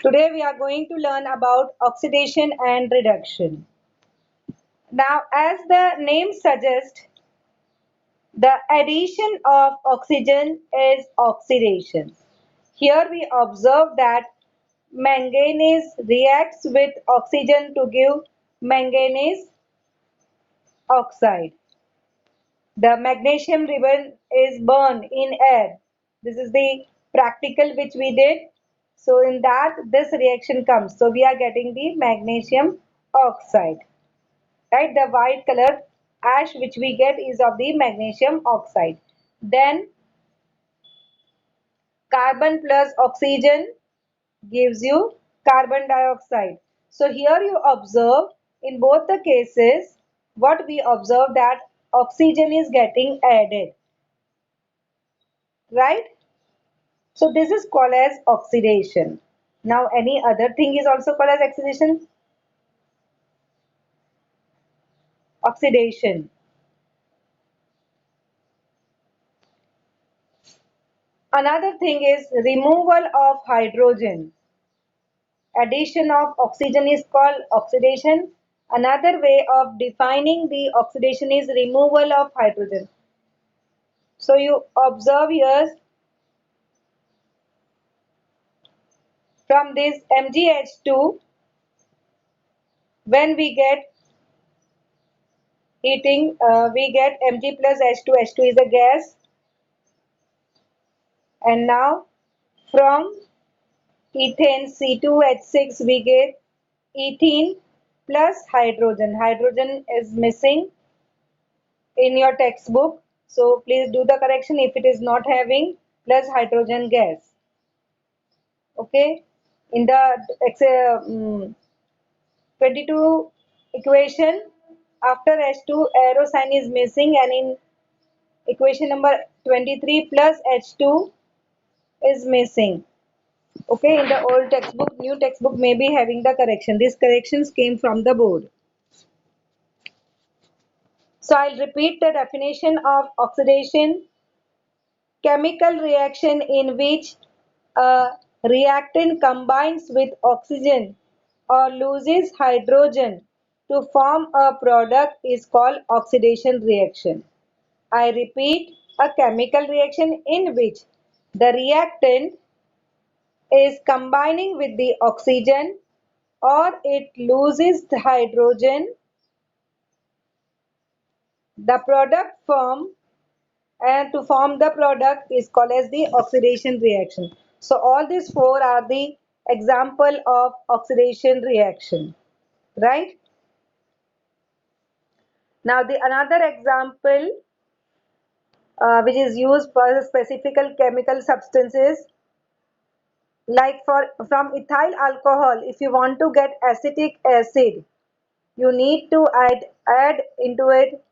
Today we are going to learn about oxidation and reduction. Now, as the name suggests, the addition of oxygen is oxidation. Here we observe that manganese reacts with oxygen to give manganese oxide. The magnesium ribbon is burned in air. This is the practical which we did. So in that this reaction comes. So we are getting the magnesium oxide. Right? The white color ash which we get is of the magnesium oxide. Then carbon plus oxygen gives you carbon dioxide. So here you observe in both the cases what we observe that oxygen is getting added. Right? So this is called as oxidation. Now any other thing is also called as oxidation? Oxidation. Another thing is removal of hydrogen. Addition of oxygen is called oxidation. Another way of defining the oxidation is removal of hydrogen. So you observe here from this MgH2 when we get heating we get Mg plus H2. H2 is a gas and now from ethane C2H6 we get ethene plus hydrogen. Hydrogen is missing in your textbook. So please do the correction if it is not having plus hydrogen gas. Okay. In the 22 equation after H2 arrow sign is missing and in equation number 23 plus H2 is missing. Okay, in the old textbook, new textbook may be having the correction. These corrections came from the board. So I'll repeat the definition of oxidation. Chemical reaction in which a reactant combines with oxygen or loses hydrogen to form a product is called oxidation reaction. I repeat, a chemical reaction in which the reactant is combining with the oxygen or it loses the hydrogen, the product form and to form the product is called as the oxidation reaction. So all these four are the example of oxidation reaction, right? Now the another example which is used for specific chemical substances like for from ethyl alcohol, if you want to get acetic acid you need to add into it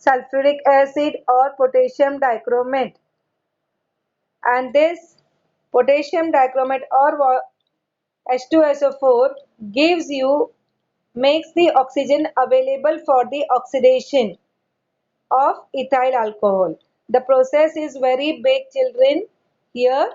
sulfuric acid or potassium dichromate, and this potassium dichromate or H2SO4 gives you makes the oxygen available for the oxidation of ethyl alcohol. The process is very big, children. Here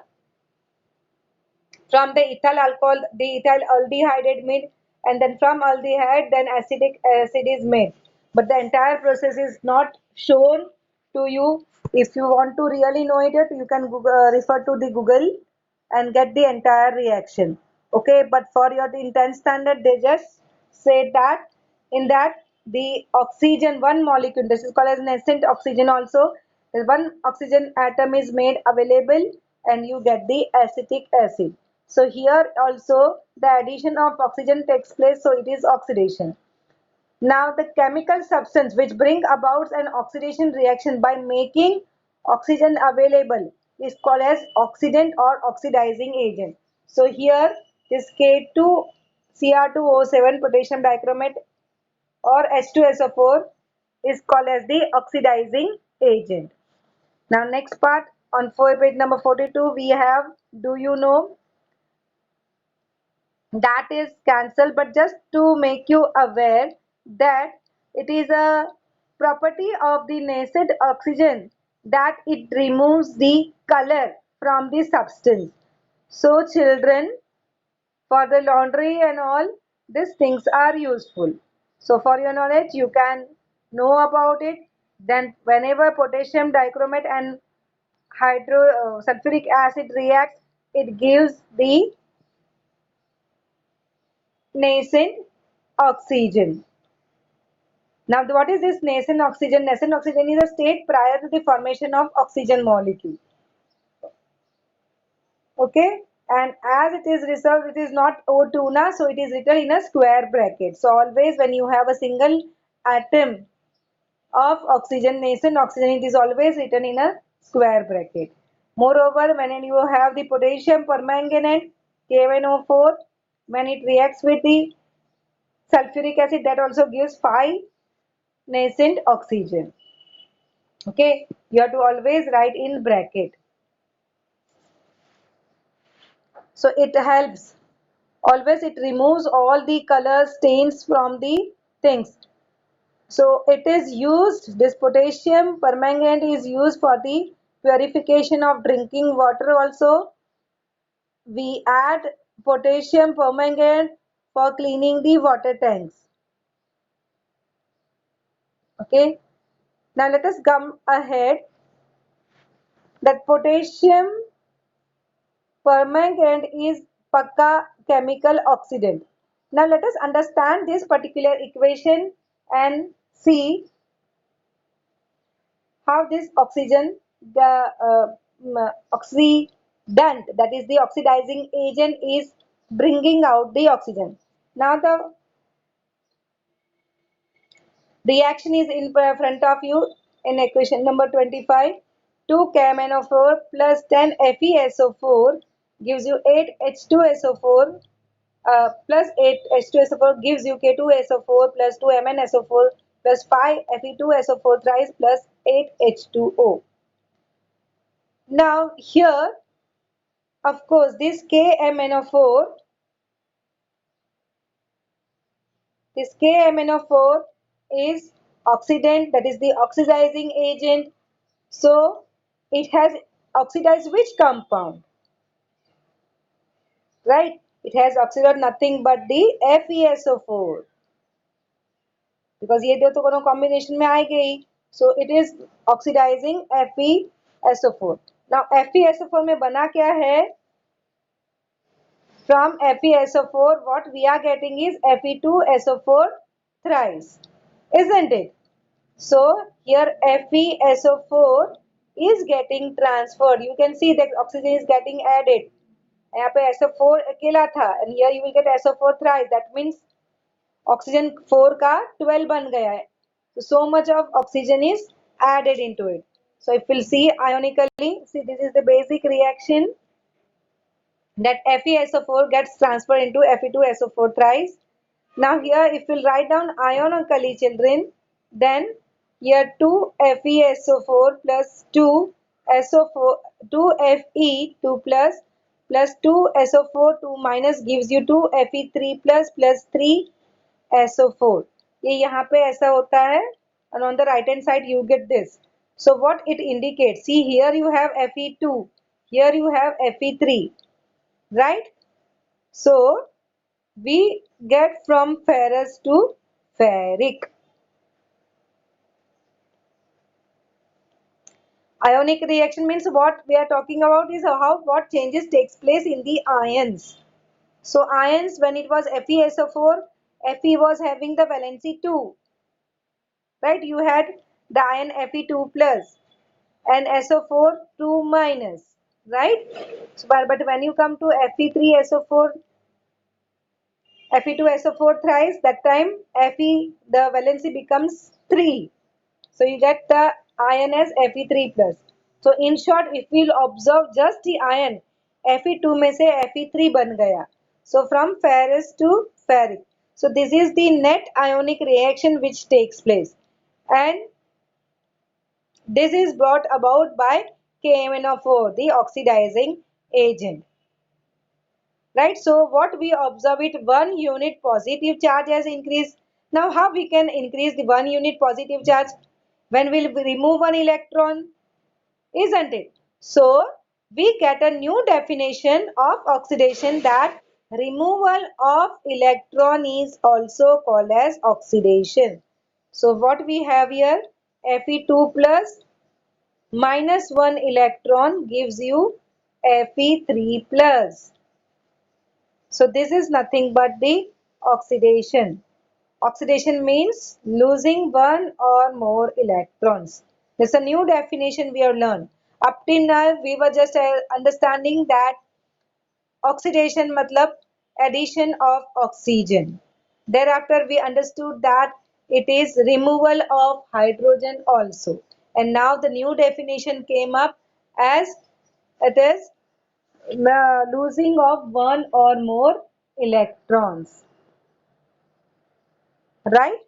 from the ethyl alcohol the ethyl aldehyde is made and then from aldehyde then acetic acid is made, but the entire process is not shown to you. If you want to really know it you can refer to the Google and get the entire reaction. Okay, but for your in 10th standard they just said that in that the oxygen one molecule, this is called as nascent oxygen also, one oxygen atom is made available and you get the acetic acid. So here also the addition of oxygen takes place, so it is oxidation. Now the chemical substance which bring about an oxidation reaction by making oxygen available is called as oxidant or oxidizing agent. So here this K2Cr2O7 potassium dichromate or H2SO4 is called as the oxidizing agent. Now next part on page number 42 we have, do you know, that is cancelled, but just to make you aware that it is a property of the nascent oxygen that it removes the color from the substance. So children, For the laundry and all, these things are useful. So for your knowledge, you can know about it. Then whenever potassium dichromate and sulfuric acid reacts, it gives the nascent oxygen. Now, what is this nascent oxygen? Nascent oxygen is a state prior to the formation of oxygen molecule. Okay, and as it is reserved, it is not O2 na, so it is written in a square bracket. So always when you have a single atom of oxygen, nascent oxygen, it is always written in a square bracket. Moreover, when you have the potassium permanganate KNO4, when it reacts with the sulfuric acid, that also gives 5 nascent oxygen. Okay, you have to always write in bracket. So it helps. Always it removes all the color stains from the things. So it is used, this potassium permanganate is used for the purification of drinking water also. We add potassium permanganate for cleaning the water tanks. Okay. Now let us come ahead. That potassium permanganate is Paka chemical oxidant. Now let us understand this particular equation and see how this oxygen, the oxidant, that is the oxidizing agent, is bringing out the oxygen. Now the reaction is in front of you in equation number 25. 2 KMnO4 plus 10 FeSO4 gives you 8 H2SO4 plus 8 H2SO4 gives you K2SO4 plus 2 MnSO4 plus 5 Fe2SO4 thrice plus 8 H2O. Now here, of course, this KMnO4 is oxidant, that is the oxidizing agent. So it has oxidized which compound? Right? It has oxidized nothing but the FeSO4. Because ये दो तो दोनों combination में आएंगे ही. So it is oxidizing FeSO4. Now FeSO4 में बना क्या है? From FeSO4, what we are getting is Fe2SO4 thrice, isn't it? So here FeSO4 is getting transferred. You can see that oxygen is getting added. यहाँ पे SO4 अकेला था and here you will get SO4 thrice. That means oxygen 4 का 12 बन गया है. So much of oxygen is added into it. So if we'll see ionically, see this is the basic reaction, that FeSO4 gets transferred into Fe2SO4 thrice. Now here if we'll write down ionically, children, then here 2 FeSO4 plus 2 SO4 2 Fe 2 plus 2 SO4 2 minus gives you 2 Fe3 plus 3 SO4. ये यहाँ पे ऐसा होता है and on the right hand side you get this. So what it indicates, see here you have Fe2, here you have Fe3, right? So we get from ferrous to ferric. Ionic reaction means what we are talking about is how what changes takes place in the ions. So ions, when it was FeSO4, Fe was having the valency 2, right? You had the ion Fe2 plus and SO4 2 minus, right? So, but when you come to Fe3SO4, Fe2SO4 thrice, that time Fe, the valency becomes 3. So you get the ion as Fe3 plus. So in short, if we will observe just the ion, Fe2 में से Fe3 बन गया. So from ferrous to ferric. So this is the net ionic reaction which takes place. And this is brought about by KMnO4, the oxidizing agent. Right, so what we observe it, 1 unit positive charge has increased. Now how we can increase the 1 unit positive charge? When we'll remove one electron, isn't it? So we get a new definition of oxidation, that Removal of electron is also called as oxidation. So what we have here, Fe2 plus minus 1 electron gives you Fe3 plus. So this is nothing but the oxidation. Oxidation means losing one or more electrons. This is a new definition we have learned. Up till now we were just understanding that oxidation matlab addition of oxygen. Thereafter we understood that it is removal of hydrogen also. And now the new definition came up as it is losing of one or more electrons. Right?